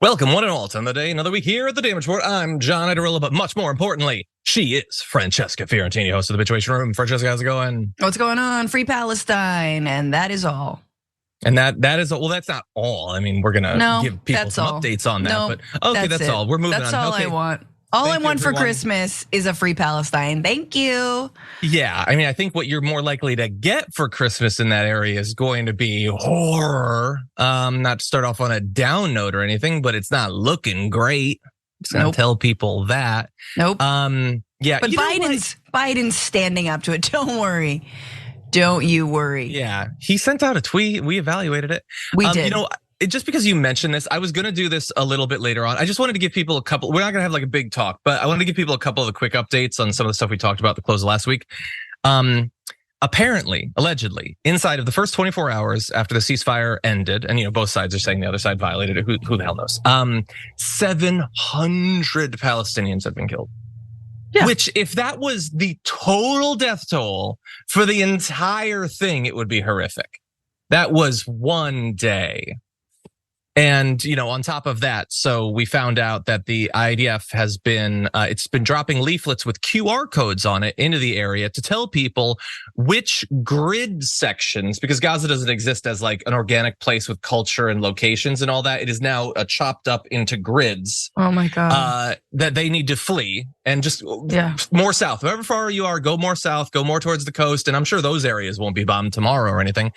Welcome one and all to another day, another week here at the Damage Report. I'm John Iadarola, but much more importantly, she is Francesca Fiorentini, host of the Bitchuation Room. Francesca, how's it going? What's going on? Free Palestine, and that is all. And that is well, that's not all. I mean, we're gonna give people some updates on that, but okay, that's all. We're moving on. That's all I want. All I want for Christmas is a free Palestine. Thank you. Yeah, I mean, I think what you're more likely to get for Christmas in that area is going to be horror. Not to start off on a down note or anything, but it's not looking great. Just gonna tell people that. Nope. Yeah, but Biden's standing up to it. Don't worry. Don't you worry. Yeah, he sent out a tweet. We evaluated it. We did. Just because you mentioned this, I was going to do this a little bit later on. I just wanted to give people a couple. We're not going to have like a big talk, but I wanted to give people a couple of the quick updates on some of the stuff we talked about at the close of last week. Apparently, allegedly, inside of the first 24 hours after the ceasefire ended, and both sides are saying the other side violated it. Who the hell knows? 700 Palestinians have been killed. Yeah. Which, if that was the total death toll for the entire thing, it would be horrific. That was one day. And, on top of that, so we found out that the IDF has been, it's been dropping leaflets with QR codes on it into the area to tell people which grid sections, because Gaza doesn't exist as like an organic place with culture and locations and all that. It is now chopped up into grids. Oh my God. That they need to flee and just more south. However far you are, go more south, go more towards the coast. And I'm sure those areas won't be bombed tomorrow or anything.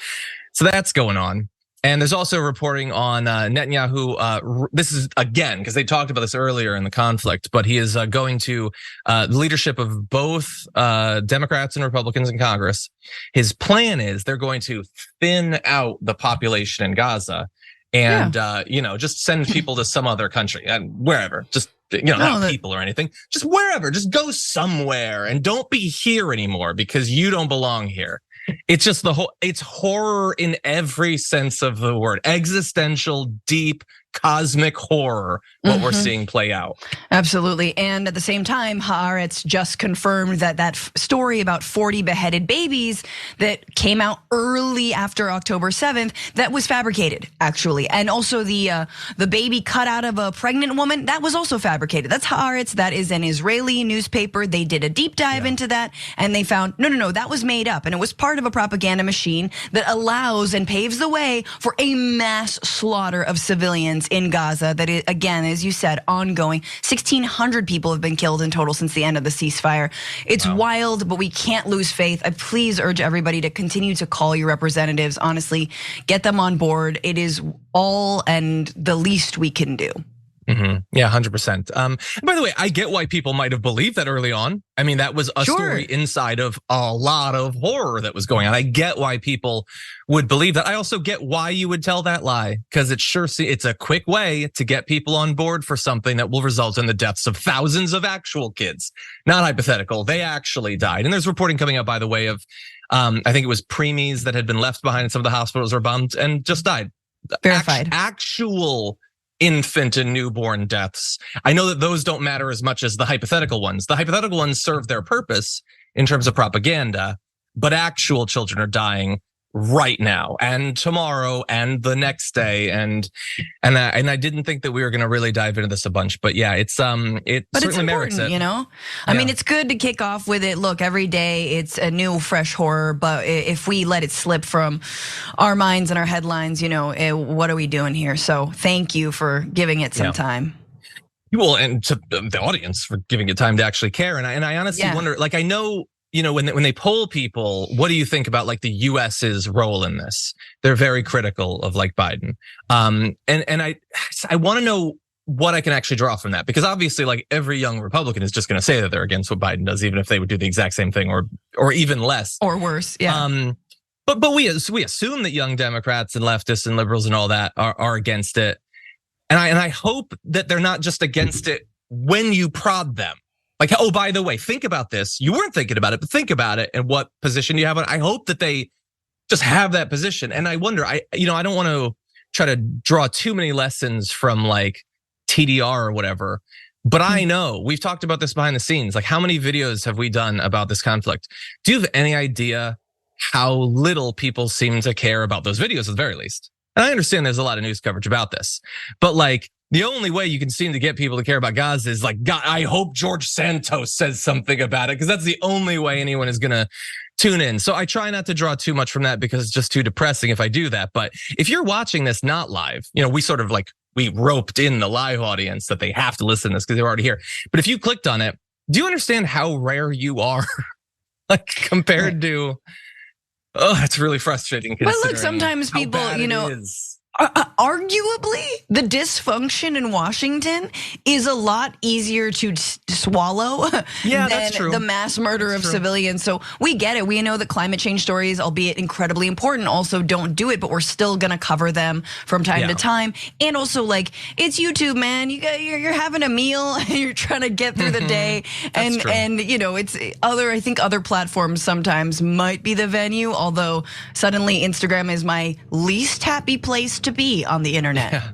So that's going on. And there's also reporting on Netanyahu. This is again, because they talked about this earlier in the conflict, but he is going to the leadership of both Democrats and Republicans in Congress. His plan is they're going to thin out the population in Gaza and, just send people to some other country and wherever, just, not people or anything, just wherever, just go somewhere and don't be here anymore because you don't belong here. It's just it's horror in every sense of the word. Existential, deep, cosmic horror, what we're seeing play out. Absolutely. And at the same time, Haaretz just confirmed that story about 40 beheaded babies that came out early after October 7th, that was fabricated, actually. And also the baby cut out of a pregnant woman, that was also fabricated. That's Haaretz. That is an Israeli newspaper. They did a deep dive into that, and they found, no, that was made up. And it was part of a propaganda machine that allows and paves the way for a mass slaughter of civilians in Gaza that is, again, as you said, ongoing. 1,600 people have been killed in total since the end of the ceasefire. It's wild, but we can't lose faith. I please urge everybody to continue to call your representatives. Honestly, get them on board. It is all and the least we can do. Yeah, 100%. By the way, I get why people might have believed that early on. I mean, that was a story inside of a lot of horror that was going on. I get why people would believe that. I also get why you would tell that lie, because it's a quick way to get people on board for something that will result in the deaths of thousands of actual kids, not hypothetical. They actually died. And there's reporting coming out, by the way, of I think it was preemies that had been left behind in some of the hospitals or bombed and just died. Verified. Actual infant and newborn deaths. I know that those don't matter as much as the hypothetical ones. The hypothetical ones serve their purpose in terms of propaganda, but actual children are dying right now and tomorrow and the next day. And I didn't think that we were going to really dive into this a bunch, but yeah, it certainly merits it. I mean, it's good to kick off with it. Look, every day it's a new, fresh horror, but if we let it slip from our minds and our headlines, what are we doing here? So thank you for giving it some time. Well, and to the audience for giving it time to actually care. And I honestly wonder, like, I know, when they poll people, what do you think about like the US's role in this? They're very critical of like Biden. And I want to know what I can actually draw from that, because obviously like every young Republican is just going to say that they're against what Biden does, even if they would do the exact same thing or even less or worse. Yeah. But we assume that young Democrats and leftists and liberals and all that are against it. And I hope that they're not just against it when you prod them. Like, oh, by the way, think about this. You weren't thinking about it, but think about it and what position you have. I hope that they just have that position. And I wonder, I don't want to try to draw too many lessons from like TDR or whatever, but I know we've talked about this behind the scenes. Like, how many videos have we done about this conflict? Do you have any idea how little people seem to care about those videos at the very least? And I understand there's a lot of news coverage about this, but like, the only way you can seem to get people to care about Gaza is like, God, I hope George Santos says something about it, because that's the only way anyone is gonna tune in. So I try not to draw too much from that because it's just too depressing if I do that. But if you're watching this not live, we sort of like, we roped in the live audience that they have to listen to this because they're already here. But if you clicked on it, do you understand how rare you are? Like compared to, it's really frustrating. But look, sometimes people, arguably, the dysfunction in Washington is a lot easier to swallow than the mass murder of civilians. So we get it. We know that climate change stories, albeit incredibly important, also don't do it, but we're still gonna cover them from time to time. And also, like, it's YouTube, man. You're having a meal, and you're trying to get through the day, and it's I think other platforms sometimes might be the venue. Although suddenly Instagram is my least happy place to be on the internet.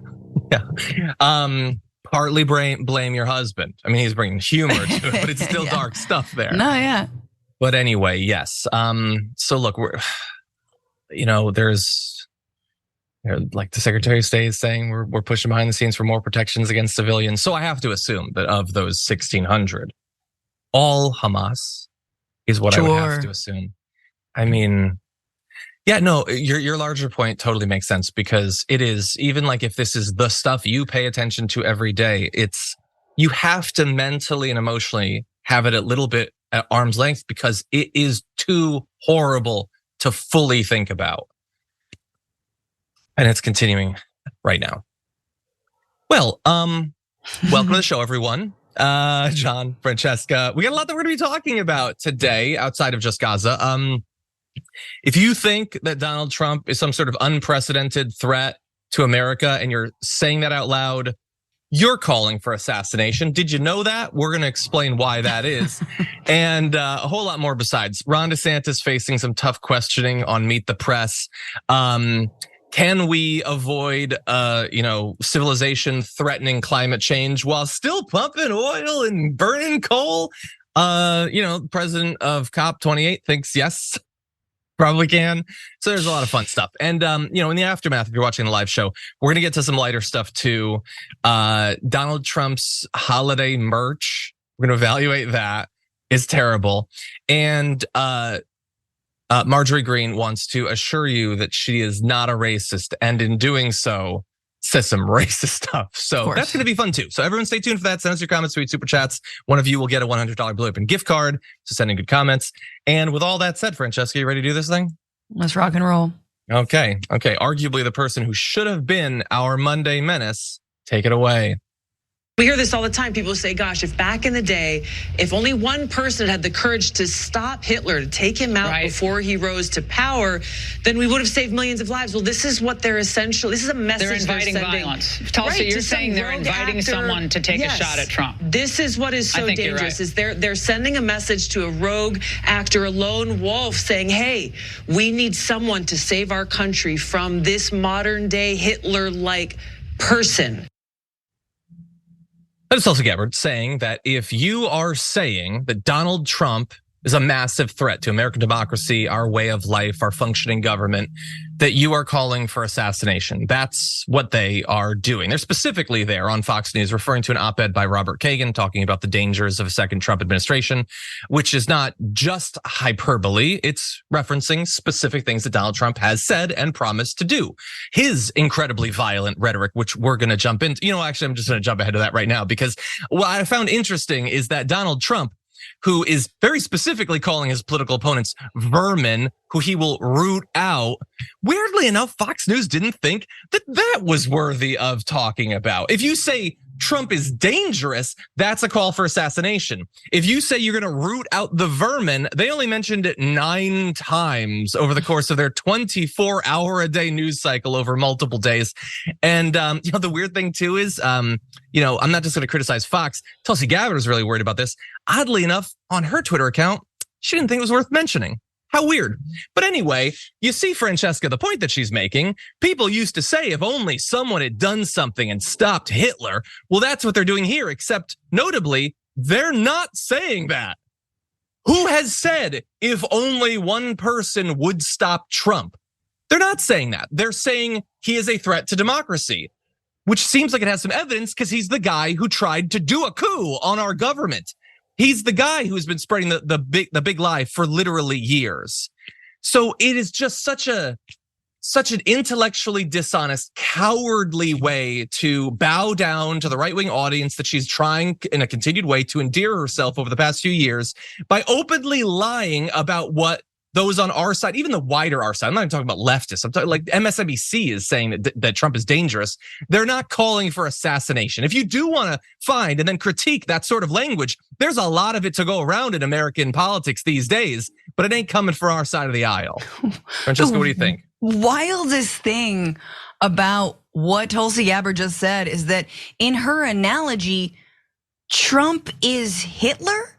Yeah. Partly blame your husband. I mean, he's bringing humor to it, but it's still dark stuff there. No, yeah. But anyway, yes. So look, there's like the Secretary of State is saying we're pushing behind the scenes for more protections against civilians. So I have to assume that of those 1,600, all Hamas is what I would have to assume. I mean, yeah, no, your larger point totally makes sense, because it is, even like if this is the stuff you pay attention to every day, you have to mentally and emotionally have it a little bit at arm's length, because it is too horrible to fully think about. And it's continuing right now. Well, welcome to the show, everyone. John, Francesca, we got a lot that we're going to be talking about today outside of just Gaza. If you think that Donald Trump is some sort of unprecedented threat to America and you're saying that out loud, you're calling for assassination. Did you know that? We're going to explain why that is. And a whole lot more besides. Ron DeSantis facing some tough questioning on Meet the Press. Can we avoid, civilization threatening climate change while still pumping oil and burning coal? President of COP28 thinks yes. Probably can. So there's a lot of fun stuff. And, in the aftermath, if you're watching the live show, we're going to get to some lighter stuff too. Donald Trump's holiday merch, we're going to evaluate that. It's terrible. And Marjorie Greene wants to assure you that she is not a racist. And in doing so, says some racist stuff. So that's going to be fun too. So everyone stay tuned for that. Send us your comments, tweet, super chats. One of you will get a $100 Blue Apron gift card. So send in good comments. And with all that said, Francesca, you ready to do this thing? Let's rock and roll. Okay. Arguably the person who should have been our Monday menace. Take it away. We hear this all the time. People say, gosh, if back in the day, if only one person had the courage to stop Hitler, to take him out before he rose to power, then we would have saved millions of lives. Well, this is what this is a message they're inviting violence. Tulsi, you're saying they're inviting someone to take a shot at Trump. This is what is so dangerous, is they're sending a message to a rogue actor, a lone wolf, saying, hey, we need someone to save our country from this modern day Hitler-like person. That is Tulsi Gabbard saying that if you are saying that Donald Trump is a massive threat to American democracy, our way of life, our functioning government, that you are calling for assassination. That's what they are doing. They're specifically there on Fox News referring to an op-ed by Robert Kagan talking about the dangers of a second Trump administration, which is not just hyperbole. It's referencing specific things that Donald Trump has said and promised to do. His incredibly violent rhetoric, which we're going to jump into. Actually, I'm just going to jump ahead of that right now, because what I found interesting is that Donald Trump, who is very specifically calling his political opponents vermin, who he will root out. Weirdly enough, Fox News didn't think that was worthy of talking about. If you say Trump is dangerous, that's a call for assassination. If you say you're going to root out the vermin, they only mentioned it 9 times over the course of their 24-hour-a-day news cycle over multiple days. And the weird thing too is, I'm not just going to criticize Fox. Tulsi Gabbard was really worried about this. Oddly enough, on her Twitter account, she didn't think it was worth mentioning. How weird. But anyway, you see, Francesca, the point that she's making, people used to say if only someone had done something and stopped Hitler. Well, that's what they're doing here, except notably, they're not saying that. Who has said if only one person would stop Trump? They're not saying that. They're saying he is a threat to democracy. which seems like it has some evidence because he's the guy who tried to do a coup on our government. He's the guy who's been spreading the big lie for literally years. So it is just such an intellectually dishonest, cowardly way to bow down to the right-wing audience that she's trying in a continued way to endear herself over the past few years by openly lying about what those on our side, even the wider our side, I'm not even talking about leftists. I'm talking like MSNBC is saying that Trump is dangerous. They're not calling for assassination. If you do want to find and then critique that sort of language, there's a lot of it to go around in American politics these days, but it ain't coming for our side of the aisle. Francesca, what do you think? Wildest thing about what Tulsi Gabbard just said is that in her analogy, Trump is Hitler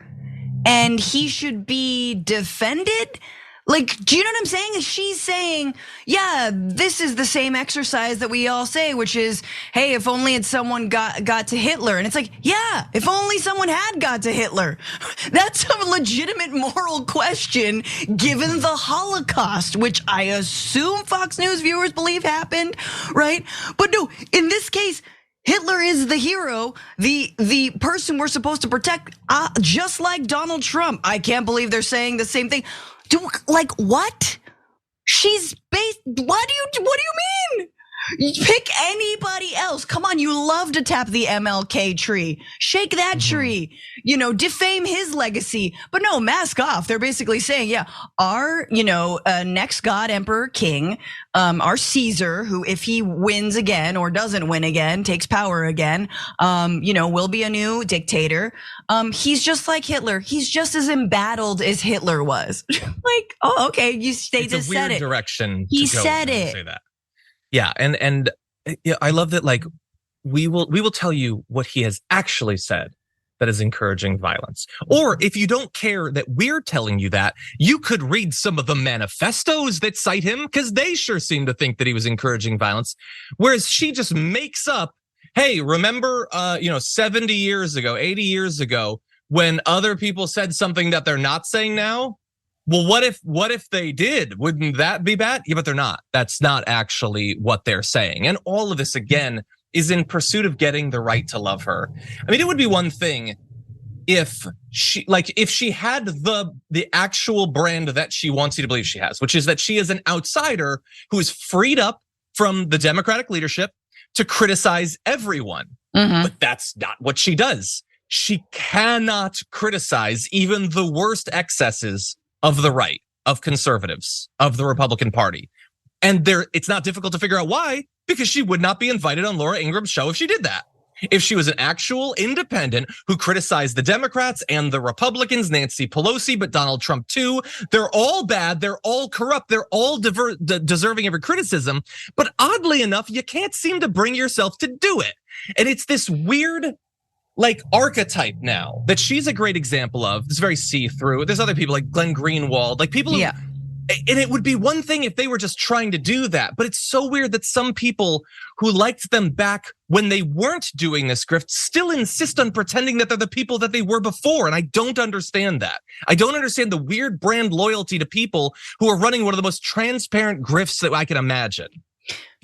and he should be defended. Like, do you know what I'm saying? She's saying, yeah, this is the same exercise that we all say, which is, hey, if only someone got to Hitler. And it's like, yeah, if only someone had got to Hitler. That's a legitimate moral question given the Holocaust, which I assume Fox News viewers believe happened, right? But no, in this case, Hitler is the hero, the person we're supposed to protect, just like Donald Trump. I can't believe they're saying the same thing. Like what? She's based. What do you mean? Pick anybody else. Come on, you love to tap the MLK tree. Shake that tree. Defame his legacy. But no, mask off. They're basically saying, yeah, our next god, emperor, king, our Caesar, who if he wins again or doesn't win again, takes power again, will be a new dictator. He's just like Hitler. He's just as embattled as Hitler was. Like, oh, okay, they just said it. It's a weird direction. He said it. Say that. Yeah, and I love that. Like, we will tell you what he has actually said that is encouraging violence. Or if you don't care that we're telling you that, you could read some of the manifestos that cite him because they sure seem to think that he was encouraging violence. Whereas she just makes up, hey, remember, 70 years ago, 80 years ago, when other people said something that they're not saying now? Well, what if they did? Wouldn't that be bad? Yeah, but they're not. That's not actually what they're saying. And all of this, again, is in pursuit of getting the right to love her. I mean, it would be one thing if she had the actual brand that she wants you to believe she has, which is that she is an outsider who is freed up from the Democratic leadership to criticize everyone. Mm-hmm. But that's not what she does. She cannot criticize even the worst excesses of the right, of conservatives, of the Republican Party. And it's not difficult to figure out why, because she would not be invited on Laura Ingraham's show if she did that. If she was an actual independent who criticized the Democrats and the Republicans, Nancy Pelosi, but Donald Trump too, they're all bad, they're all corrupt, they're all deserving of her criticism. But oddly enough, you can't seem to bring yourself to do it. And it's this weird archetype now that she's a great example of. It's very see-through. There's other people like Glenn Greenwald, like people who, and it would be one thing if they were just trying to do that, but it's so weird that some people who liked them back when they weren't doing this grift still insist on pretending that they're the people that they were before. And I don't understand that. I don't understand the weird brand loyalty to people who are running one of the most transparent grifts that I can imagine.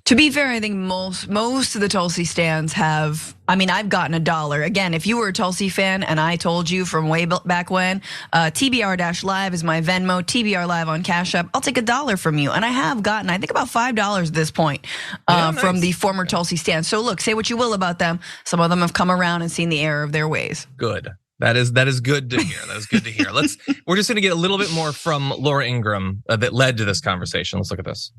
To be fair, I think most of the Tulsi stands have, I've gotten $1. Again, if you were a Tulsi fan and I told you from way back when, TBR-Live is my Venmo, TBR Live on Cash App, I'll take $1 from you. And I have gotten, I think about $5 at this point from the former Tulsi stands. So look, say what you will about them. Some of them have come around and seen the error of their ways. Good. That is good to hear. That is good to hear. We're just gonna get a little bit more from Laura Ingraham that led to this conversation. Let's look at this.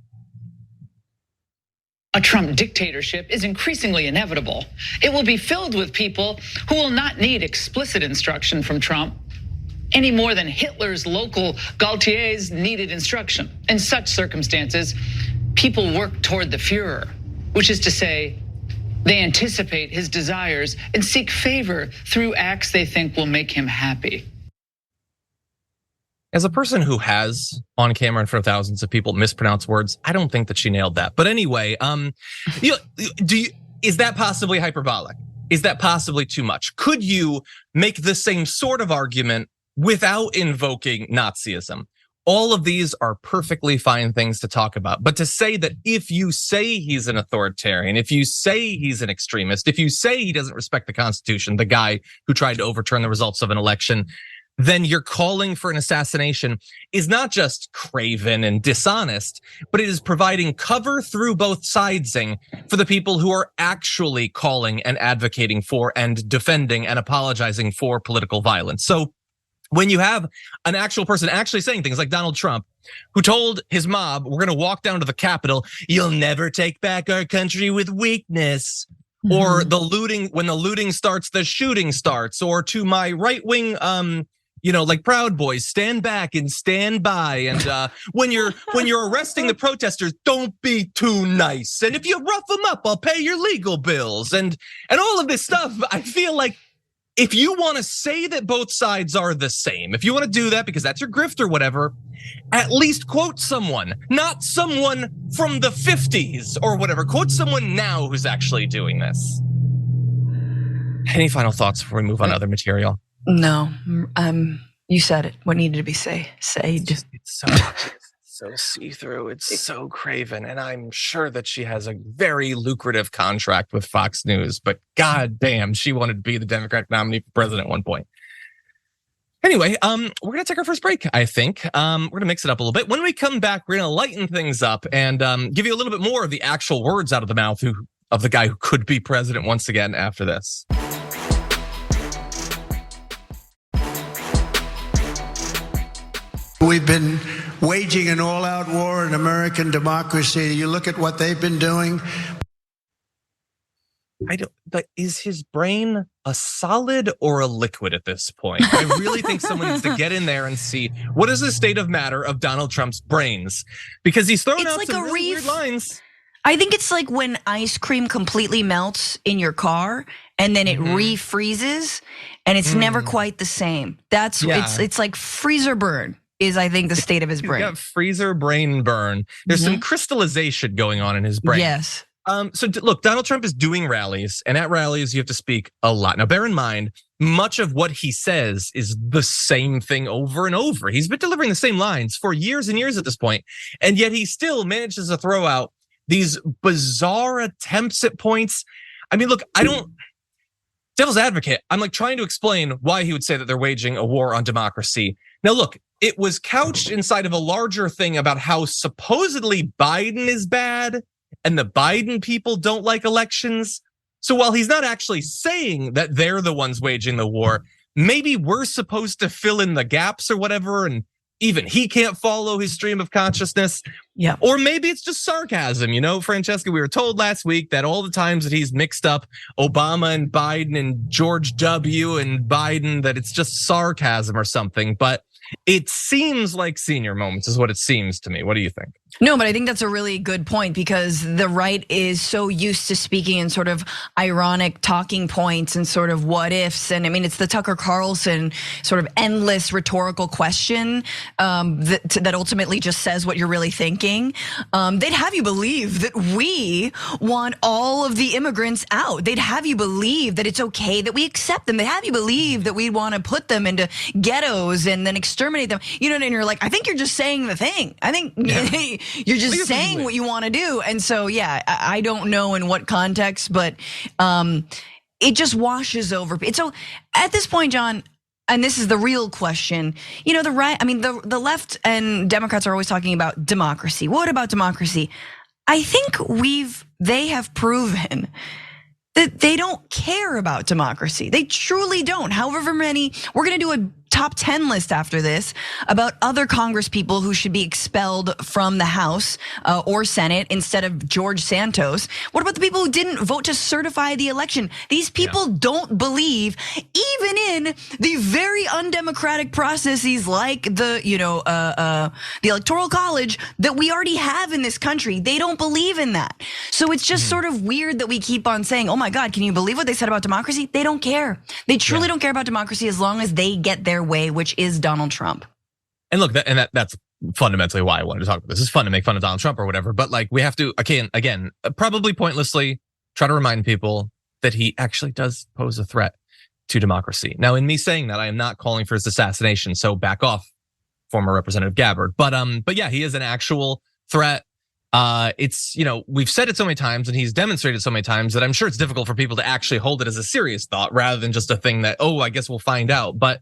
A Trump dictatorship is increasingly inevitable. It will be filled with people who will not need explicit instruction from Trump any more than Hitler's local Gaultiers needed instruction. In such circumstances, people work toward the Führer, which is to say, they anticipate his desires and seek favor through acts they think will make him happy. As a person who has on camera in front of thousands of people mispronounced words, I don't think that she nailed that. But anyway, is that possibly hyperbolic? Is that possibly too much? Could you make the same sort of argument without invoking Nazism? All of these are perfectly fine things to talk about. But to say that if you say he's an authoritarian, if you say he's an extremist, if you say he doesn't respect the Constitution, the guy who tried to overturn the results of an election, then you're calling for an assassination is not just craven and dishonest, but it is providing cover through both sidesing for the people who are actually calling and advocating for and defending and apologizing for political violence. So when you have an actual person actually saying things like Donald Trump, who told his mob, we're going to walk down to the Capitol, you'll never take back our country with weakness. Mm-hmm. Or the looting, when the looting starts, the shooting starts. Or to my right wing, like Proud Boys, stand back and stand by. And when you're arresting the protesters, don't be too nice. And if you rough them up, I'll pay your legal bills. And all of this stuff, I feel like, if you want to say that both sides are the same, if you want to do that because that's your grift or whatever, at least quote someone, not someone from the 50s or whatever. Quote someone now who's actually doing this. Any final thoughts before we move on to other material? No, you said it. What needed to be said. It's so see-through. It's so craven. And I'm sure that she has a very lucrative contract with Fox News, but god damn, she wanted to be the Democratic nominee for president at one point. Anyway, we're going to take our first break, I think. We're going to mix it up a little bit. When we come back, we're going to lighten things up and give you a little bit more of the actual words out of the mouth of the guy who could be president once again after this. We've been waging an all-out war in American democracy. You look at what they've been doing. Is his brain a solid or a liquid at this point? I really think someone needs to get in there and see what is the state of matter of Donald Trump's brains, because he's throwing out some really weird lines. I think it's like when ice cream completely melts in your car and then it refreezes and it's never quite the same. It's like freezer burn. Is I think the state of his brain. He's got freezer brain burn. There's some crystallization going on in his brain. Yes. So look, Donald Trump is doing rallies, and at rallies you have to speak a lot. Now, bear in mind, much of what he says is the same thing over and over. He's been delivering the same lines for years and years at this point, and yet he still manages to throw out these bizarre attempts at points. I mean, look, devil's advocate, I'm like trying to explain why he would say that they're waging a war on democracy. Now, look, it was couched inside of a larger thing about how supposedly Biden is bad and the Biden people don't like elections. So while he's not actually saying that they're the ones waging the war, maybe we're supposed to fill in the gaps or whatever, and even he can't follow his stream of consciousness. Yeah. Or maybe it's just sarcasm. Francesca, we were told last week that all the times that he's mixed up Obama and Biden and George W. and Biden, that it's just sarcasm or something. But it seems like senior moments is what it seems to me. What do you think? No, but I think that's a really good point, because the right is so used to speaking in sort of ironic talking points and sort of what ifs. And I mean, it's the Tucker Carlson sort of endless rhetorical question that ultimately just says what you're really thinking. They'd have you believe that we want all of the immigrants out. They'd have you believe that it's okay that we accept them. They'd have you believe that we want to put them into ghettos and then exterminate them. And you're like, I think you're just saying the thing. I think you're just saying what you want to do. And so, yeah, I don't know in what context, but it just washes over. So at this point, John, and this is the real question, the right, I mean, the left and Democrats are always talking about democracy. What about democracy? I think they have proven that they don't care about democracy. They truly don't. However many, we're gonna do a top 10 list after this about other Congress people who should be expelled from the House or Senate instead of George Santos. What about the people who didn't vote to certify the election? These people don't believe, even in the very undemocratic processes like the Electoral College that we already have in this country. They don't believe in that. So it's just sort of weird that we keep on saying, oh my God, can you believe what they said about democracy? They don't care. They truly don't care about democracy as long as they get their way, which is Donald Trump. And look, that's fundamentally why I wanted to talk about this. It's fun to make fun of Donald Trump or whatever, but like we have to, again, probably pointlessly try to remind people that he actually does pose a threat to democracy. Now, in me saying that, I am not calling for his assassination, so back off former Representative Gabbard. But yeah, he is an actual threat. It's, we've said it so many times and he's demonstrated so many times that I'm sure it's difficult for people to actually hold it as a serious thought rather than just a thing that, I guess we'll find out. But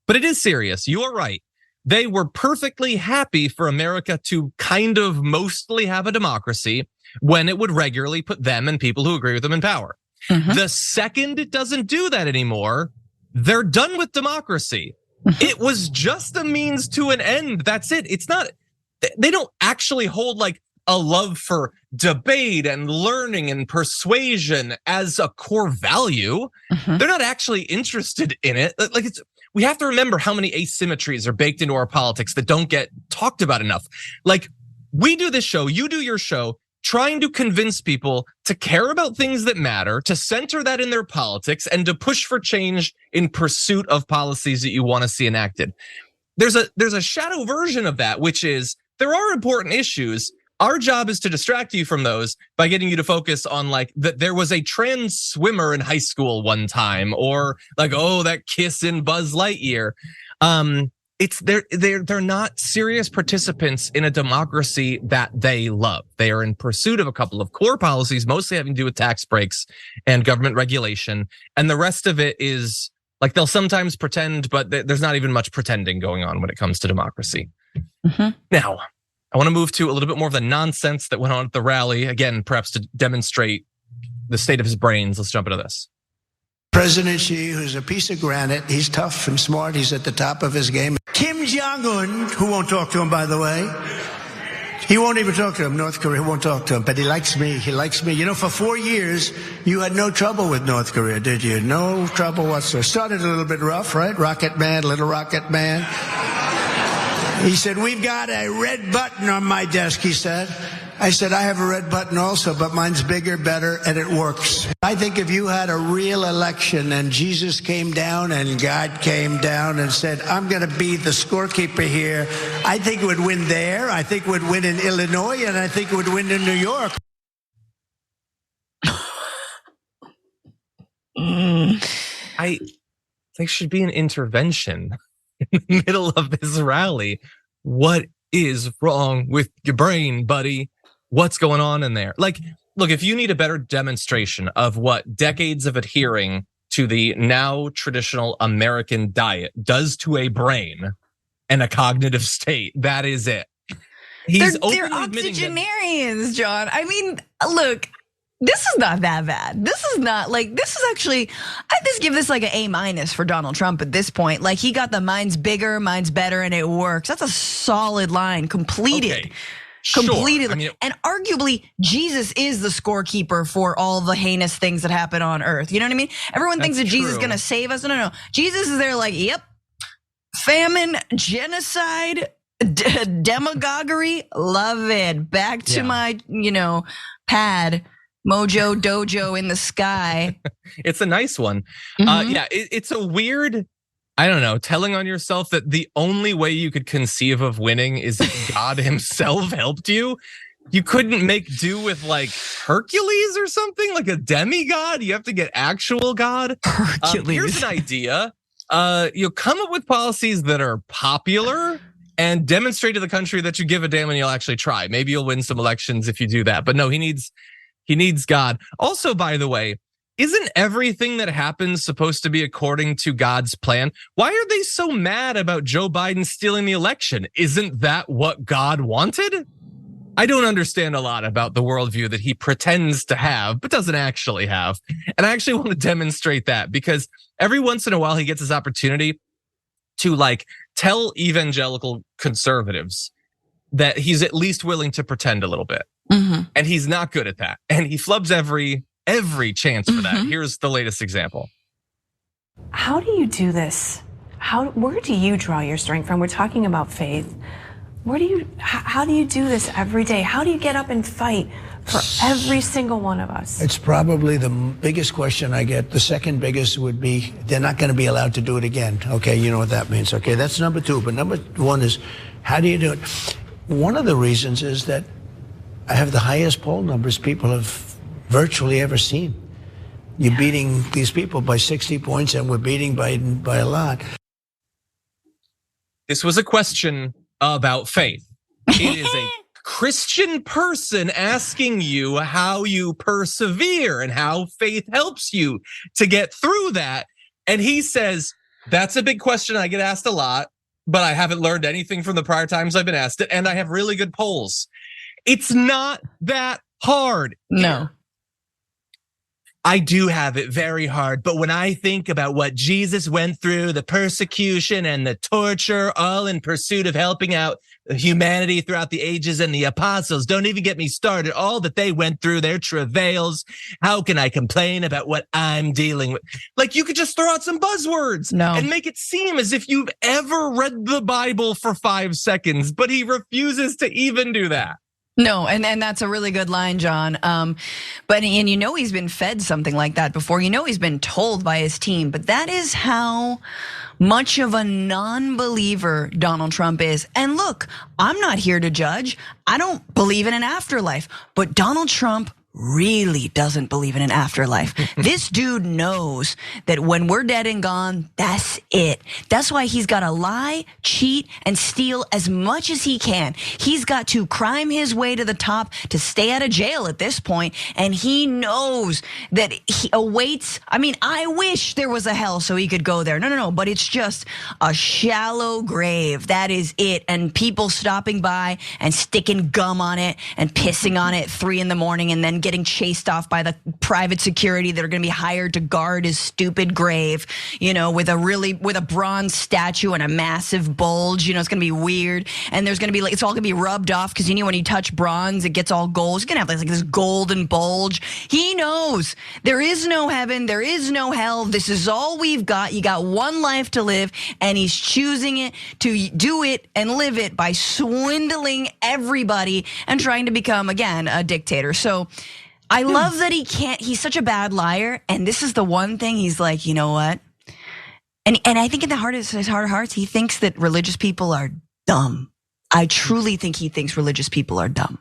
it is serious. You are right. They were perfectly happy for America to kind of mostly have a democracy when it would regularly put them and people who agree with them in power. Mm-hmm. The second it doesn't do that anymore, they're done with democracy. Mm-hmm. It was just a means to an end. That's it. It's not, they don't actually hold like a love for debate and learning and persuasion as a core value. Mm-hmm. They're not actually interested in it. Like we have to remember how many asymmetries are baked into our politics that don't get talked about enough. Like we do this show, you do your show, trying to convince people to care about things that matter, to center that in their politics, and to push for change in pursuit of policies that you want to see enacted. There's a shadow version of that, which is there are important issues. Our job is to distract you from those by getting you to focus on like that there was a trans swimmer in high school one time, or like, that kiss in Buzz Lightyear. They're not serious participants in a democracy that they love. They are in pursuit of a couple of core policies, mostly having to do with tax breaks and government regulation. And the rest of it is like they'll sometimes pretend, but there's not even much pretending going on when it comes to democracy. Mm-hmm. Now, I want to move to a little bit more of the nonsense that went on at the rally. Again, perhaps to demonstrate the state of his brains. Let's jump into this. President Xi, who's a piece of granite, he's tough and smart, he's at the top of his game. Kim Jong-un, who won't talk to him, by the way. He won't even talk to him. North Korea won't talk to him, but he likes me. He likes me. For 4 years, you had no trouble with North Korea, did you? No trouble whatsoever. Started a little bit rough, right? Rocket Man, little Rocket Man. He said, we've got a red button on my desk, he said. I said, I have a red button also, but mine's bigger, better, and it works. I think if you had a real election and Jesus came down and God came down and said, I'm going to be the scorekeeper here, I think it would win there. I think it would win in Illinois, and I think it would win in New York. There should be an intervention in the middle of this rally. What is wrong with your brain, buddy? What's going on in there? Like, look, if you need a better demonstration of what decades of adhering to the now traditional American diet does to a brain and a cognitive state, that is it. They're octogenarians, John. I mean, look, this is not that bad. This is actually, I just give this like an A- for Donald Trump at this point. Like he got the mine's bigger, mine's better, and it works. That's a solid line, completed. Okay. Completed. Sure. And arguably, Jesus is the scorekeeper for all the heinous things that happen on earth. You know what I mean? Everyone thinks that Jesus is gonna save us. No. Jesus is there like, yep, famine, genocide, demagoguery, love it. Back to my, pad. Mojo Dojo in the sky. It's a nice one. Mm-hmm. It's a weird, I don't know, telling on yourself that the only way you could conceive of winning is if God himself helped you. You couldn't make do with like Hercules or something, like a demigod. You have to get actual God. Hercules. Here's an idea. You'll come up with policies that are popular and demonstrate to the country that you give a damn and you'll actually try. Maybe you'll win some elections if you do that. But no, he needs God. Also, by the way, isn't everything that happens supposed to be according to God's plan? Why are they so mad about Joe Biden stealing the election? Isn't that what God wanted? I don't understand a lot about the worldview that he pretends to have, but doesn't actually have. And I actually want to demonstrate that because every once in a while he gets his opportunity to like tell evangelical conservatives that he's at least willing to pretend a little bit. Mm-hmm. And he's not good at that. And he flubs every chance for that. Here's the latest example. How do you do this? Where do you draw your strength from? We're talking about faith. How do you do this every day? How do you get up and fight for every single one of us? It's probably the biggest question I get. The second biggest would be, they're not going to be allowed to do it again. Okay, you know what that means. Okay, that's number two. But number one is, how do you do it? One of the reasons is that I have the highest poll numbers people have virtually ever seen. You're beating these people by 60 points, and we're beating Biden by a lot. this was a question about faith. It is a Christian person asking you how you persevere and how faith helps you to get through that. And he says, that's a big question I get asked a lot, but I haven't learned anything from the prior times I've been asked it, and I have really good polls. It's not that hard. No. I do have it very hard, but when I think about what Jesus went through, the persecution and the torture, all in pursuit of helping out humanity throughout the ages, and the apostles, don't even get me started, all that they went through, their travails, how can I complain about what I'm dealing with? Like, you could just throw out some buzzwords and make it seem as if you've ever read the Bible for 5 seconds, but he refuses to even do that. No, and that's a really good line, John. But you know he's been fed something like that before. You know he's been told by his team. But that is how much of a non-believer Donald Trump is. And look, I'm not here to judge. I don't believe in an afterlife. But Donald Trump really doesn't believe in an afterlife. This dude knows that when we're dead and gone, that's it. That's why he's got to lie, cheat, and steal as much as he can. He's got to crime his way to the top to stay out of jail at this point. And he knows that he awaits. I mean, I wish there was a hell so he could go there. No. But it's just a shallow grave. That is it. And people stopping by and sticking gum on it and pissing on it at 3 a.m. and then getting chased off by the private security that are going to be hired to guard his stupid grave, with a bronze statue and a massive bulge. It's going to be weird, and there's going to be it's all going to be rubbed off because when you touch bronze, it gets all gold. He's going to have like this golden bulge. He knows there is no heaven, there is no hell. This is all we've got. You got one life to live, and he's choosing it to do it and live it by swindling everybody and trying to become again a dictator. So I love that he's such a bad liar. And this is the one thing he's like, you know what? And I think in the heart of his heart of hearts, he thinks that religious people are dumb. I truly think he thinks religious people are dumb.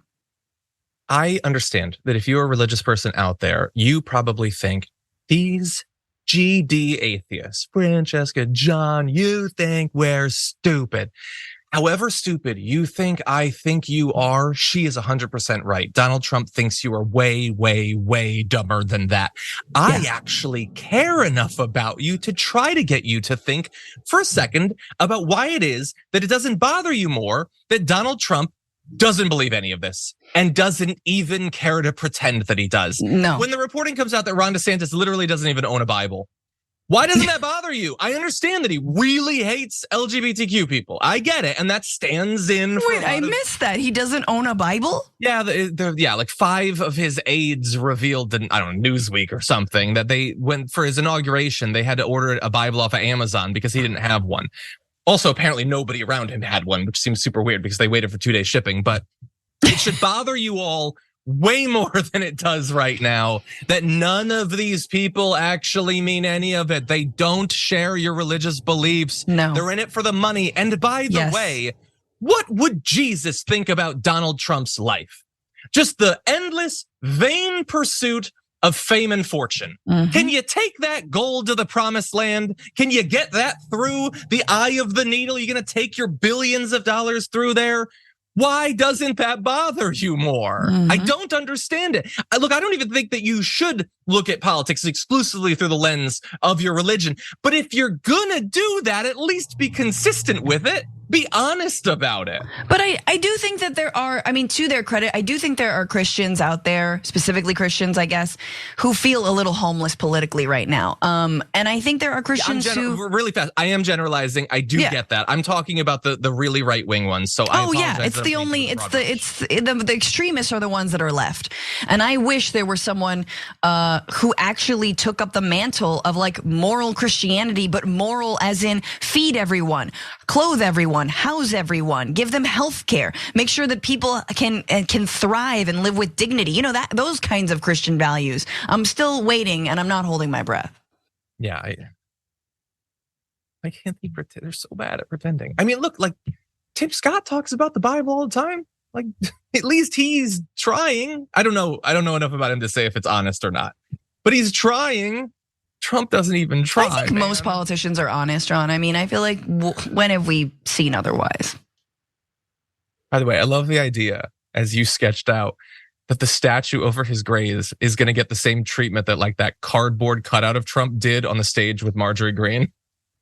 I understand that if you're a religious person out there, you probably think these GD atheists, Francesca, John, you think we're stupid. However stupid you think I think you are, she is 100% right. Donald Trump thinks you are way, way, way dumber than that. I actually care enough about you to try to get you to think for a second about why it is that it doesn't bother you more that Donald Trump doesn't believe any of this and doesn't even care to pretend that he does. No. When the reporting comes out that Ron DeSantis literally doesn't even own a Bible, why doesn't that bother you? I understand that he really hates LGBTQ people. I get it, and that stands in. Wait, I missed that. He doesn't own a Bible? Yeah, like 5 of his aides revealed in, I don't know, Newsweek or something, that they went for his inauguration, they had to order a Bible off of Amazon because he didn't have one. Also, apparently nobody around him had one, which seems super weird because they waited for 2 days shipping. But it should bother you all way more than it does right now that none of these people actually mean any of it. They don't share your religious beliefs. No. They're in it for the money. And by the way, what would Jesus think about Donald Trump's life? Just the endless, vain pursuit of fame and fortune. Mm-hmm. Can you take that gold to the promised land? Can you get that through the eye of the needle? You're going to take your billions of dollars through there? Why doesn't that bother you more? Mm-hmm. I don't understand it. Look, I don't even think that you should look at politics exclusively through the lens of your religion. But if you're gonna do that, at least be consistent with it. Be honest about it. But I do think that there are, to their credit, I do think there are Christians out there, specifically Christians, I guess, who feel a little homeless politically right now. And I think there are Christians who really fast. I am generalizing. I do get that. I'm talking about the really right wing ones. So I apologize. It's the extremists are the ones that are left. And I wish there were someone who actually took up the mantle of like moral Christianity, but moral as in feed everyone, clothe everyone, house everyone, give them health care, make sure that people can thrive and live with dignity. Those kinds of Christian values. I'm still waiting and I'm not holding my breath. Yeah, I can't be pretend. They're so bad at pretending. Look, like Tim Scott talks about the Bible all the time. Like at least he's trying. I don't know enough about him to say if it's honest or not, but he's trying. Trump doesn't even try. I think most politicians are honest, John. I mean, I feel like when have we seen otherwise? By the way, I love the idea, as you sketched out, that the statue over his grave is going to get the same treatment that like that cardboard cutout of Trump did on the stage with Marjorie Greene.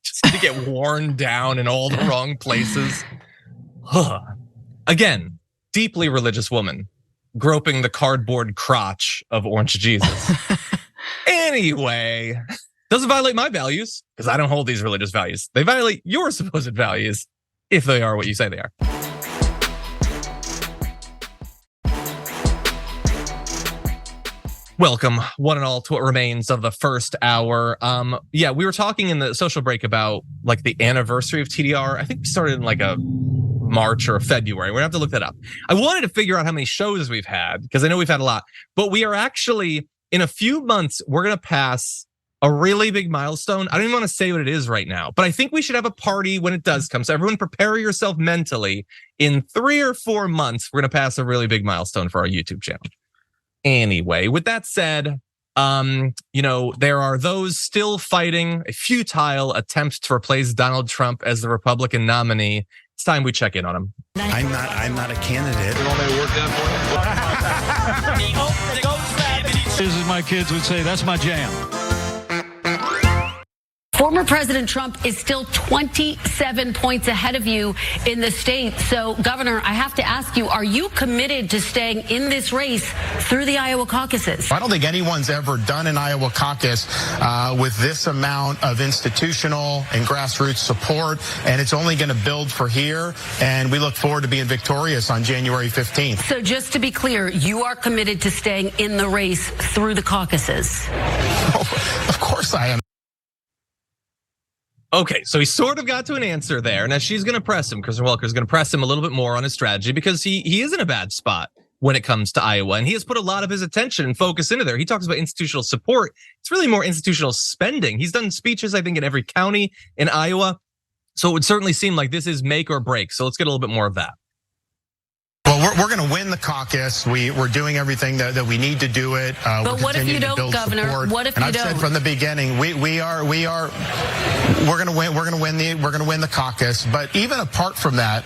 Just to get worn down in all the wrong places. Again, deeply religious woman groping the cardboard crotch of Orange Jesus. Anyway, doesn't violate my values because I don't hold these religious values. They violate your supposed values if they are what you say they are. Welcome, one and all, to what remains of the first hour. Yeah, we were talking in the social break about like the anniversary of TDR. I think we started in like a March or a February. We're gonna have to look that up. I wanted to figure out how many shows we've had because I know we've had a lot, but we are actually in a few months, we're gonna pass a really big milestone. I don't even want to say what it is right now, but I think we should have a party when it does come. So everyone prepare yourself mentally. In 3 or 4 months, we're gonna pass a really big milestone for our YouTube channel. Anyway, with that said, there are those still fighting a futile attempt to replace Donald Trump as the Republican nominee. It's time we check in on him. I'm not a candidate. As my kids would say, that's my jam. Former President Trump is still 27 points ahead of you in the state. So, Governor, I have to ask you, are you committed to staying in this race through the Iowa caucuses? I don't think anyone's ever done an Iowa caucus with this amount of institutional and grassroots support, and it's only going to build for here, and we look forward to being victorious on January 15th. So just to be clear, you are committed to staying in the race through the caucuses? Of course I am. Okay, so he sort of got to an answer there. Now she's going to press him. Kristen Welker's going to press him a little bit more on his strategy because he is in a bad spot when it comes to Iowa. And he has put a lot of his attention and focus into there. He talks about institutional support. It's really more institutional spending. He's done speeches, I think, in every county in Iowa. So it would certainly seem like this is make or break. So let's get a little bit more of that. Well, we're going to win the caucus. We're doing everything that we need to do it. But what if you don't, Governor? Support. What if and you I've don't? said from the beginning, we're going to win. We're going to win the caucus. But even apart from that,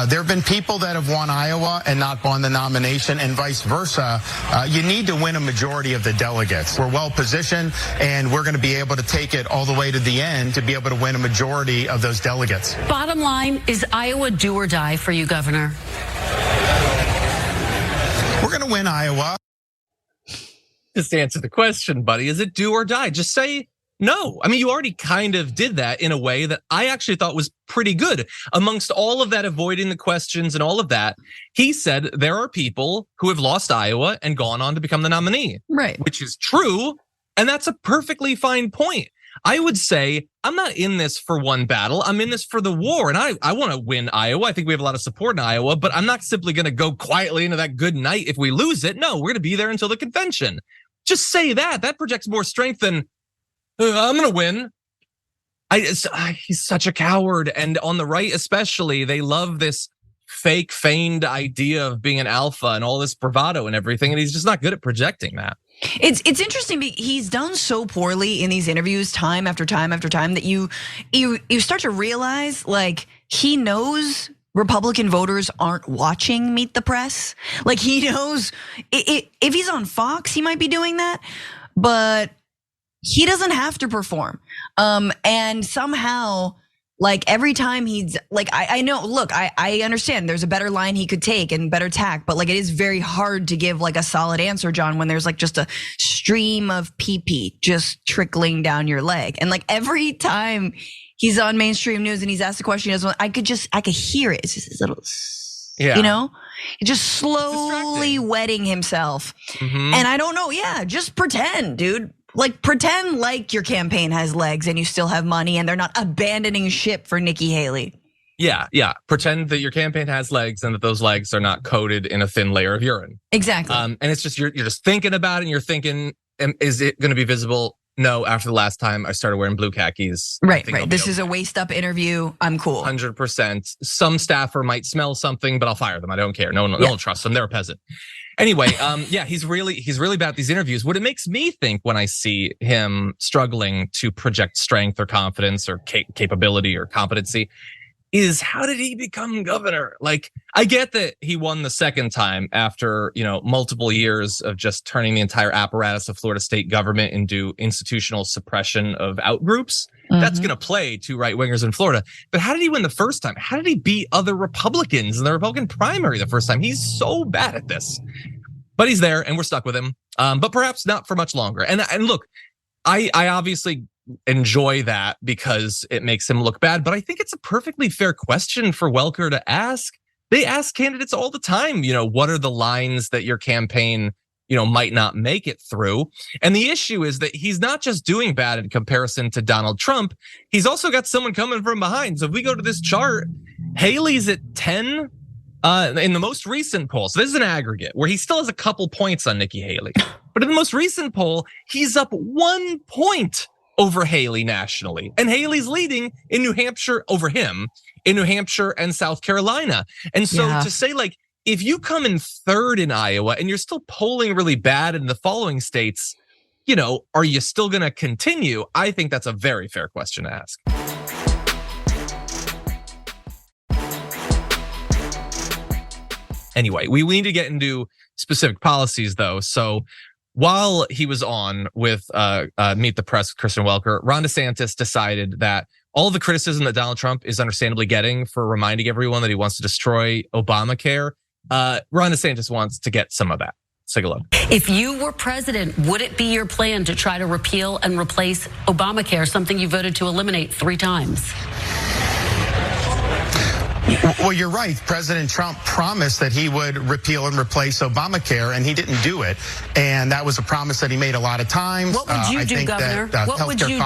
there have been people that have won Iowa and not won the nomination, and vice versa. You need to win a majority of the delegates. We're well positioned, and we're going to be able to take it all the way to the end to be able to win a majority of those delegates. Bottom line, is Iowa do or die for you, Governor? We're going to win Iowa. Just answer the question, buddy. Is it do or die? Just say no. I mean, you already kind of did that in a way that I actually thought was pretty good. Amongst all of that, avoiding the questions and all of that, he said there are people who have lost Iowa and gone on to become the nominee. Right. Which is true. And that's a perfectly fine point. I would say I'm not in this for one battle. I'm in this for the war. And I want to win Iowa. I think we have a lot of support in Iowa, but I'm not simply going to go quietly into that good night if we lose it. No, we're going to be there until the convention. Just say that. That projects more strength than I'm going to win. He's such a coward. And on the right, especially, they love this fake feigned idea of being an alpha and all this bravado and everything. And he's just not good at projecting that. It's interesting because he's done so poorly in these interviews time after time after time that you start to realize like he knows Republican voters aren't watching Meet the Press. Like he knows if he's on Fox, he might be doing that, but he doesn't have to perform. And somehow, like every time he's like, I know, look, I understand there's a better line he could take and better tack, but like it is very hard to give like a solid answer, John, when there's like just a stream of pee-pee just trickling down your leg. And like every time he's on mainstream news and he's asked a question, I could hear it. It's just this little, yeah. You know, just slowly wetting himself. Mm-hmm. And I don't know. Yeah, just pretend, dude. Like pretend like your campaign has legs and you still have money and they're not abandoning ship for Nikki Haley. Yeah. Pretend that your campaign has legs and that those legs are not coated in a thin layer of urine. Exactly. And it's just you're just thinking about it and you're thinking, is it going to be visible? No, after the last time I started wearing blue khakis. Right. This is a waist up interview. I'm cool. 100%. Some staffer might smell something, but I'll fire them. I don't care. No one will trust them. They're a peasant. Anyway, yeah, he's really bad at these interviews. What it makes me think when I see him struggling to project strength or confidence or capability or competency is, how did he become governor? Like, I get that he won the second time after, multiple years of just turning the entire apparatus of Florida state government into institutional suppression of outgroups. Mm-hmm. That's going to play to right-wingers in Florida. But how did he win the first time? How did he beat other Republicans in the Republican primary the first time? He's so bad at this. But he's there and we're stuck with him. But perhaps not for much longer. And look, I obviously enjoy that because it makes him look bad, but I think it's a perfectly fair question for Welker to ask. They ask candidates all the time, what are the lines that your campaign, might not make it through? And the issue is that he's not just doing bad in comparison to Donald Trump. He's also got someone coming from behind. So if we go to this chart, Haley's at 10 in the most recent poll. So this is an aggregate where he still has a couple points on Nikki Haley. But in the most recent poll, he's up 1 point over Haley nationally. And Haley's leading in New Hampshire over him in New Hampshire and South Carolina. And so to say, like, if you come in third in Iowa and you're still polling really bad in the following states, are you still going to continue? I think that's a very fair question to ask. Anyway, we need to get into specific policies though. So while he was on with Meet the Press with Kristen Welker, Ron DeSantis decided that all the criticism that Donald Trump is understandably getting for reminding everyone that he wants to destroy Obamacare, Ron DeSantis wants to get some of that. Let's take a look. If you were president, would it be your plan to try to repeal and replace Obamacare, something you voted to eliminate 3 times? Well, you're right. President Trump promised that he would repeal and replace Obamacare, and he didn't do it. And that was a promise that he made a lot of times. What would you do, Governor? What would you do?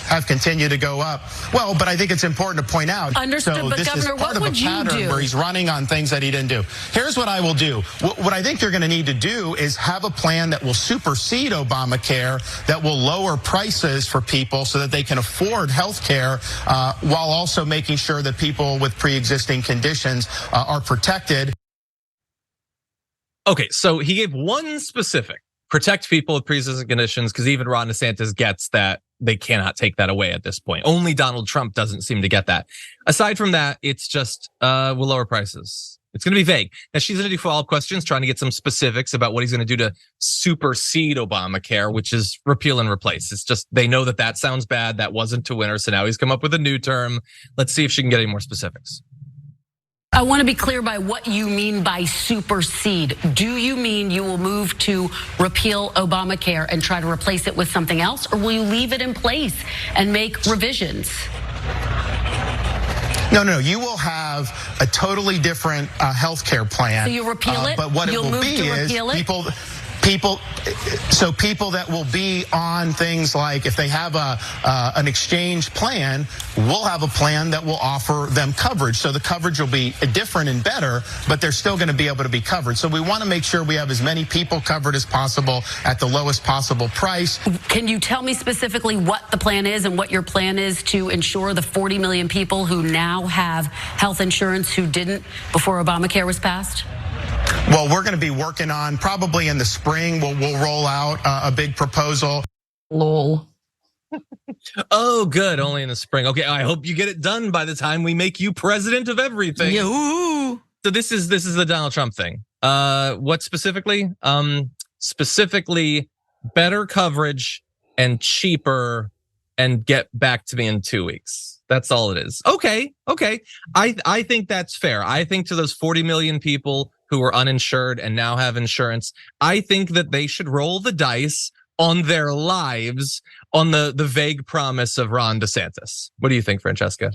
Have continued to go up. Well, but I think it's important to point out. Understood, so but this Governor, is part what of would a pattern you do? Where he's running on things that he didn't do. Here's what I will do. What I think you're going to need to do is have a plan that will supersede Obamacare, that will lower prices for people so that they can afford health care, while also making sure that people with pre-existing conditions are protected. Okay, so he gave one specific: protect people with pre-existing conditions, because even Ron DeSantis gets that they cannot take that away at this point. Only Donald Trump doesn't seem to get that. Aside from that, it's just we'll lower prices. It's going to be vague. Now, she's going to do follow-up questions, trying to get some specifics about what he's going to do to supersede Obamacare, which is repeal and replace. It's just they know that sounds bad. That wasn't to winner, so now he's come up with a new term. Let's see if she can get any more specifics. I want to be clear by what you mean by supersede. Do you mean you will move to repeal Obamacare and try to replace it with something else, or will you leave it in place and make revisions? No. You will have a totally different health care plan. So you repeal it? But what You'll it will be is people that will be on things like, if they have an exchange plan, we'll have a plan that will offer them coverage. So the coverage will be different and better, but they're still going to be able to be covered. So we want to make sure we have as many people covered as possible at the lowest possible price. Can you tell me specifically what the plan is and what your plan is to ensure the 40 million people who now have health insurance who didn't before Obamacare was passed? Well, we're going to be working on, probably in the spring, we'll roll out a big proposal. Lol. Oh, good. Only in the spring. Okay, I hope you get it done by the time we make you president of everything. Yoo. So this is the Donald Trump thing. What specifically? Specifically, better coverage and cheaper, and get back to me in 2 weeks. That's all it is. Okay. I think that's fair. I think to those 40 million people who are uninsured and now have insurance, I think that they should roll the dice on their lives on the vague promise of Ron DeSantis. What do you think, Francesca?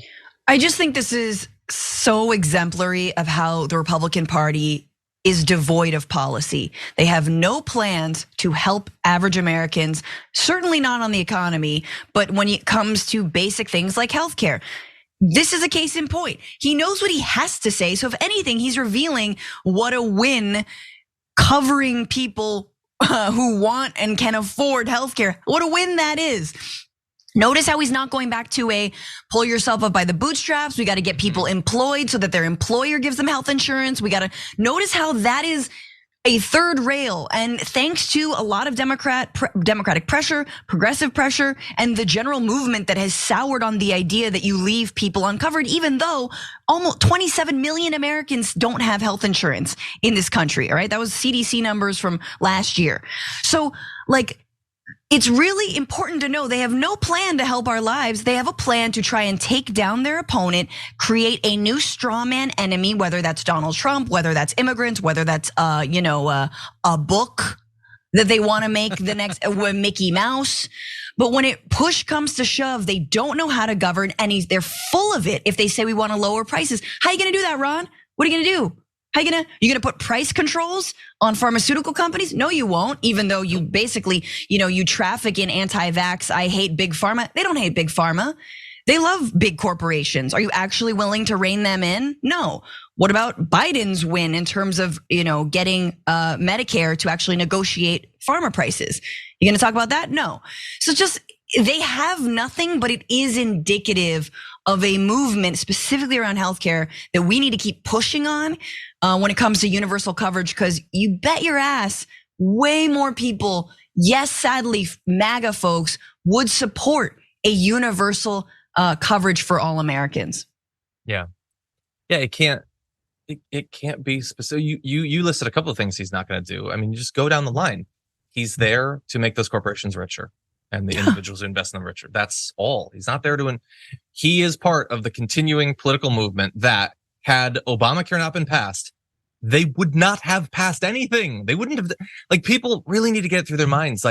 I just think this is so exemplary of how the Republican Party is devoid of policy. They have no plans to help average Americans, certainly not on the economy, but when it comes to basic things like healthcare. This is a case in point. He knows what he has to say. So if anything, he's revealing what a win covering people who want and can afford healthcare. What a win that is. Notice how he's not going back to a pull yourself up by the bootstraps. We got to get people employed so that their employer gives them health insurance. We got to notice how that is a third rail. And thanks to a lot of democratic pressure, progressive pressure, and the general movement that has soured on the idea that you leave people uncovered, even though almost 27 million Americans don't have health insurance in this country, all right? That was CDC numbers from last year. So it's really important to know they have no plan to help our lives. They have a plan to try and take down their opponent, create a new straw man enemy, whether that's Donald Trump, whether that's immigrants, whether that's a book that they want to make the next Mickey Mouse. But when push comes to shove, they don't know how to govern, and they're full of it. If they say we want to lower prices, how are you going to do that, Ron? What are you going to do? You gonna put price controls on pharmaceutical companies? No, you won't, even though you basically, you traffic in anti-vax, I hate big pharma. They don't hate big pharma. They love big corporations. Are you actually willing to rein them in? No. What about Biden's win in terms of, getting Medicare to actually negotiate pharma prices? You gonna talk about that? No. So they have nothing, but it is indicative of a movement specifically around healthcare that we need to keep pushing on when it comes to universal coverage, because you bet your ass way more people, yes, sadly, MAGA folks would support a universal coverage for all Americans. Yeah, it can't be specific. You listed a couple of things he's not going to do. I mean, you just go down the line. He's there to make those corporations richer and the individuals who invest in them richer. That's all. He's not there to. He is part of the continuing political movement that, had Obamacare not been passed, they would not have passed anything. They wouldn't have. People really need to get it through their minds.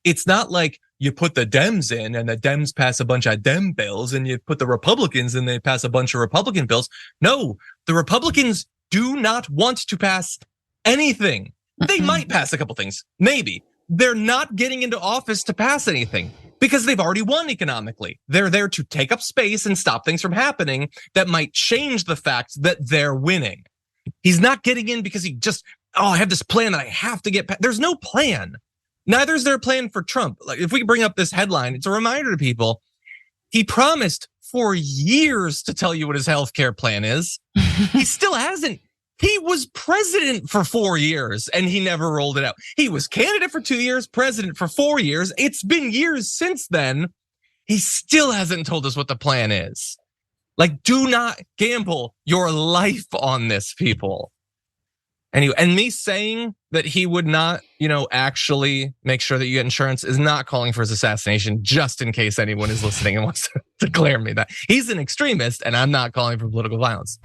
It's not like you put the Dems in and the Dems pass a bunch of Dem bills, and you put the Republicans and they pass a bunch of Republican bills. No, the Republicans do not want to pass anything. They might pass a couple things, maybe. They're not getting into office to pass anything because they've already won economically. They're there to take up space and stop things from happening that might change the fact that they're winning. He's not getting in because I have this plan that I have to get past. There's no plan. Neither is there a plan for Trump. If we bring up this headline, it's a reminder to people. He promised for years to tell you what his healthcare plan is. He still hasn't. He was president for 4 years and he never rolled it out. He was candidate for 2 years, president for 4 years. It's been years since then. He still hasn't told us what the plan is. Do not gamble your life on this, people. Anyway, and me saying that he would not, actually make sure that you get insurance is not calling for his assassination, just in case anyone is listening and wants to declare me that. He's an extremist and I'm not calling for political violence.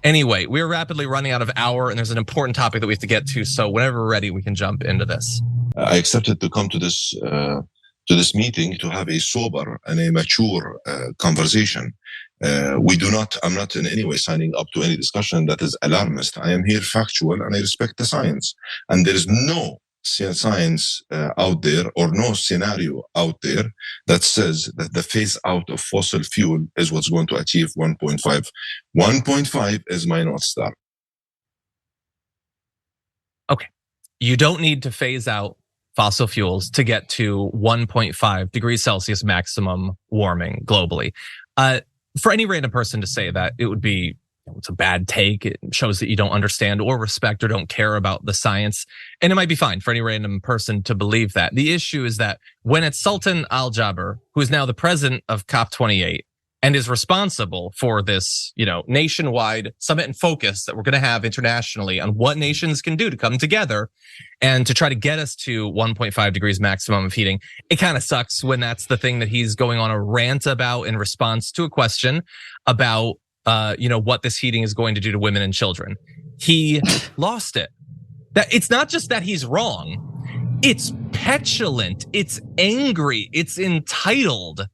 Anyway, we're rapidly running out of hour and there's an important topic that we have to get to. So whenever we're ready, we can jump into this. I accepted to come to this meeting to have a sober and a mature conversation. I'm not in any way signing up to any discussion that is alarmist. I am here factual and I respect the science. And there is no science out there or no scenario out there that says that the phase out of fossil fuel is what's going to achieve 1.5. 1.5 is my North Star. Okay. You don't need to phase out fossil fuels to get to 1.5 degrees Celsius maximum warming globally. For any random person to say that, it would be, it's a bad take. It shows that you don't understand or respect or don't care about the science. And it might be fine for any random person to believe that. The issue is that when it's Sultan Al Jaber, who is now the president of COP28 and is responsible for this, nationwide summit and focus that we're going to have internationally on what nations can do to come together and to try to get us to 1.5 degrees maximum of heating. It kind of sucks when that's the thing that he's going on a rant about in response to a question about what this heating is going to do to women and children. He lost it. That it's not just that he's wrong. It's petulant. It's angry. It's entitled.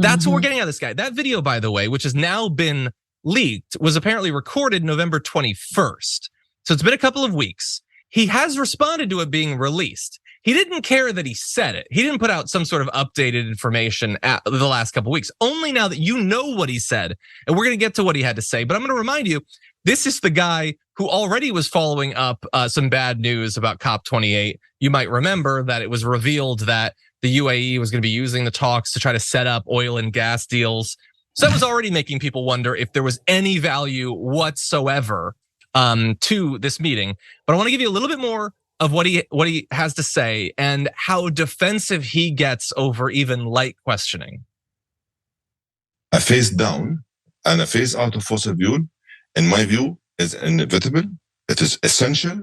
That's what we're getting out of this guy. That video, by the way, which has now been leaked, was apparently recorded November 21st. So it's been a couple of weeks. He has responded to it being released. He didn't care that he said it. He didn't put out some sort of updated information at the last couple of weeks. Only now that you know what he said. And we're going to get to what he had to say. But I'm going to remind you, this is the guy who already was following up some bad news about COP28. You might remember that it was revealed that the UAE was going to be using the talks to try to set up oil and gas deals So that was already making people wonder if there was any value whatsoever to this meeting. But I want to give you a little bit more of what he has to say and how defensive he gets over even light questioning. A phase down and a phase out of fossil fuel, in my view, is inevitable. It is essential,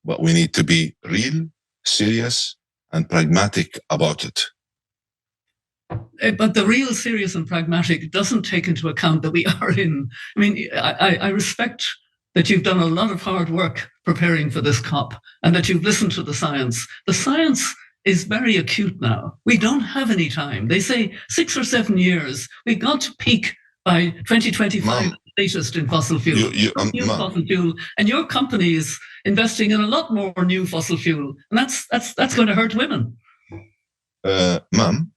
but we need to be real, serious, and pragmatic about it. But the real serious and pragmatic doesn't take into account that we are in. I mean, I respect that you've done a lot of hard work preparing for this COP and that you've listened to the science. The science is very acute now. We don't have any time. They say 6 or 7 years. We've got to peak by 2025, latest in fossil fuel. Fossil fuel, and your company is investing in a lot more new fossil fuel, and that's going to hurt women. Ma'am,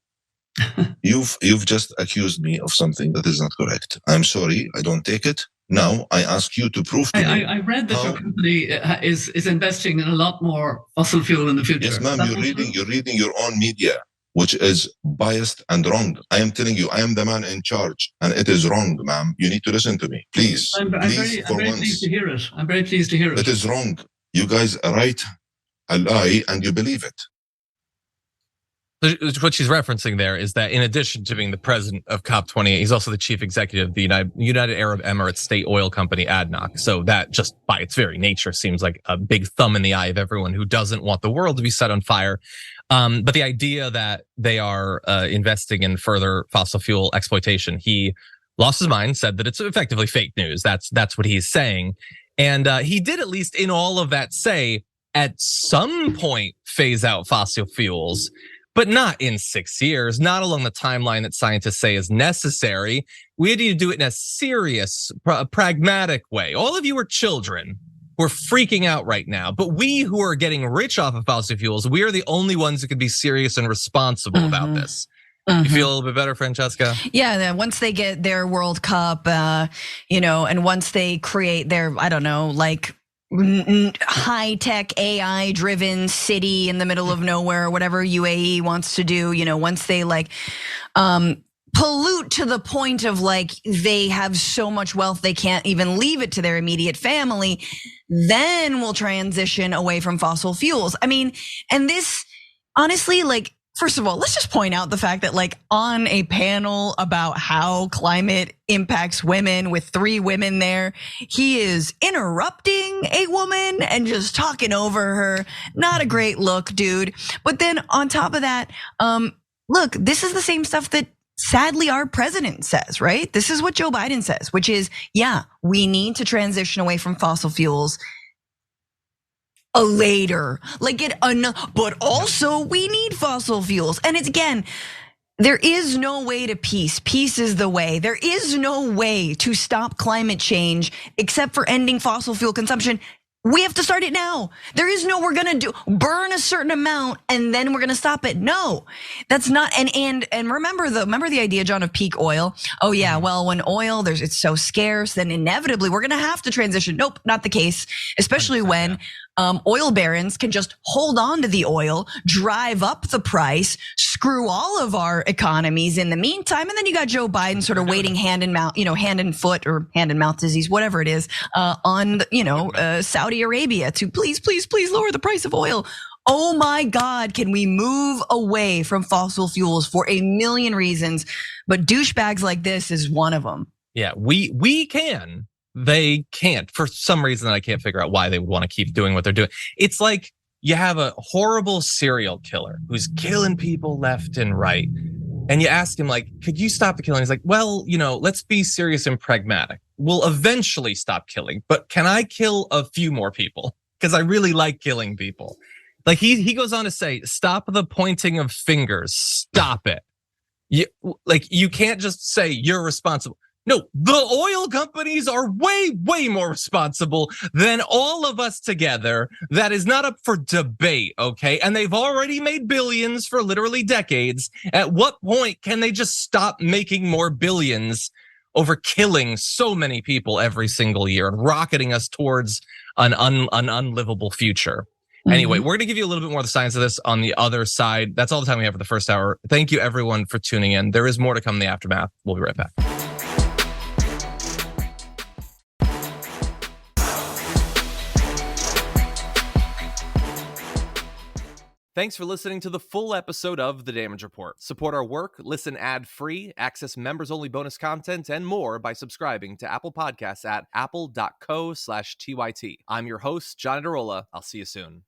you've just accused me of something that is not correct. I'm sorry. I don't take it. Now I ask you to prove to me. I read that your company is investing in a lot more fossil fuel in the future. Yes, ma'am. You're reading your own media, which is biased and wrong. I am telling you, I am the man in charge, and it is wrong, ma'am. You need to listen to me, please. I'm very pleased to hear it. I'm very pleased to hear it. It is wrong. You guys write a lie and you believe it. What she's referencing there is that in addition to being the president of COP28, he's also the chief executive of the United Arab Emirates state oil company, ADNOC. So that just by its very nature seems like a big thumb in the eye of everyone who doesn't want the world to be set on fire. But the idea that they are investing in further fossil fuel exploitation, he lost his mind, said that it's effectively fake news. That's what he's saying. And he did, at least in all of that, say at some point phase out fossil fuels, but not in 6 years, not along the timeline that scientists say is necessary. We need to do it in a serious, pragmatic way. All of you are children who are freaking out right now, but we who are getting rich off of fossil fuels, we are the only ones who can be serious and responsible about this. You feel a little bit better, Francesca? Yeah, once they get their World Cup, and once they create their, I don't know, like high-tech AI-driven city in the middle of nowhere, whatever UAE wants to do, once they pollute to the point of they have so much wealth they can't even leave it to their immediate family, then we'll transition away from fossil fuels. I mean, and this, honestly, first of all, let's just point out the fact that on a panel about how climate impacts women with 3 women there, he is interrupting a woman and just talking over her. Not a great look, dude. But then on top of that, look, this is the same stuff that sadly our president says, right? This is what Joe Biden says, which is, yeah, we need to transition away from fossil fuels later, but also we need fossil fuels. And it's, again, there is no way to peace. Peace is the way. There is no way to stop climate change except for ending fossil fuel consumption. We have to start it now. There is no, we're gonna burn a certain amount and then we're gonna stop it. No, that's not. And remember the idea, John, of peak oil. Oh yeah, well, when oil it's so scarce, then inevitably we're gonna have to transition. Nope, not the case. Especially when oil barons can just hold on to the oil, drive up the price, screw all of our economies in the meantime, and then you got Joe Biden sort of waiting hand and foot or hand and mouth disease, whatever it is, on Saudi Arabia to please lower the price of oil. Oh my God, can we move away from fossil fuels for a million reasons? But douchebags like this is one of them. Yeah, we can. They can't, for some reason that I can't figure out why they would want to keep doing what they're doing. It's like you have a horrible serial killer who's killing people left and right. And you ask him, could you stop the killing? He's like, well, let's be serious and pragmatic. We'll eventually stop killing, but can I kill a few more people? Because I really like killing people. He goes on to say, stop the pointing of fingers. Stop it. You can't just say you're responsible. No, the oil companies are way more responsible than all of us together. That is not up for debate, okay? And they've already made billions for literally decades. At what point can they just stop making more billions over killing so many people every single year and rocketing us towards an unlivable future? Anyway, we're gonna give you a little bit more of the science of this on the other side. That's all the time we have for the first hour. Thank you everyone for tuning in. There is more to come in the aftermath. We'll be right back. Thanks for listening to the full episode of The Damage Report. Support our work, listen ad-free, access members-only bonus content, and more by subscribing to Apple Podcasts at apple.co/TYT. I'm your host, John Iadarola. I'll see you soon.